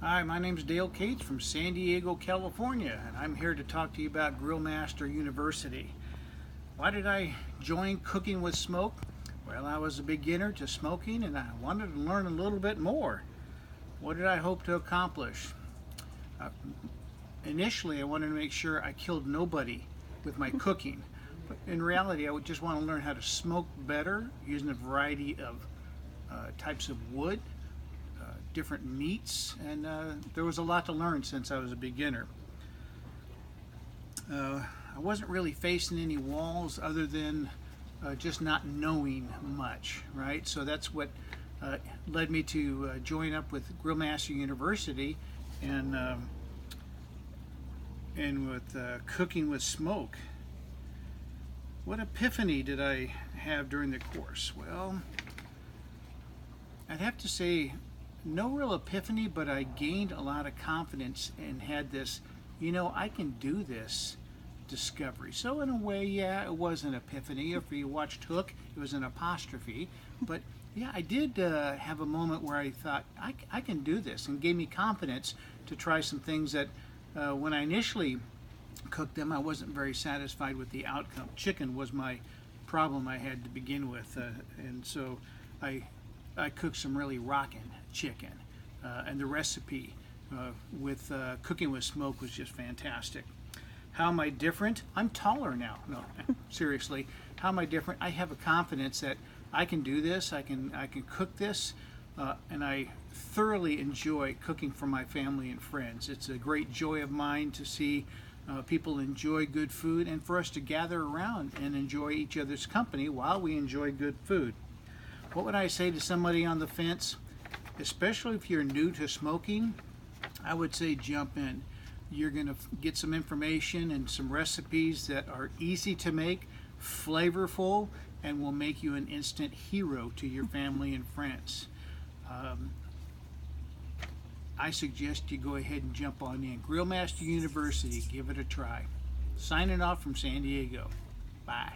Hi, my name is Dale Cates from San Diego, California, and I'm here to talk to you about Grill Master University. Why did I join Cooking with Smoke? Well, I was a beginner to smoking and I wanted to learn a little bit more. What did I hope to accomplish? Uh, Initially, I wanted to make sure I killed nobody with my cooking. But in reality, I would just want to learn how to smoke better using a variety of types of wood, different meats, and there was a lot to learn since I was a beginner. I wasn't really facing any walls other than just not knowing much, right? So that's what led me to join up with Grill Master University and with Cooking with Smoke. What epiphany did I have during the course? Well, I'd have to say no real epiphany, but I gained a lot of confidence and had this, I can do this discovery. So in a way, yeah, it was an epiphany. If you watched Hook, it was an apostrophe. But yeah, I did have a moment where I thought, I can do this, and gave me confidence to try some things that when I initially cooked them, I wasn't very satisfied with the outcome. Chicken was my problem I had to begin with, and so I cooked some really rockin' chicken, and the recipe with Cooking with Smoke was just fantastic. How am I different? I'm taller now. No, seriously. How am I different? I have a confidence that I can do this. I can cook this, and I thoroughly enjoy cooking for my family and friends. It's a great joy of mine to see people enjoy good food, and for us to gather around and enjoy each other's company while we enjoy good food. What would I say to somebody on the fence? Especially if you're new to smoking, I would say jump in. You're going to get some information and some recipes that are easy to make, flavorful, and will make you an instant hero to your family and friends. I suggest you go ahead and jump on in. Grill Master University, give it a try. Signing off from San Diego. Bye.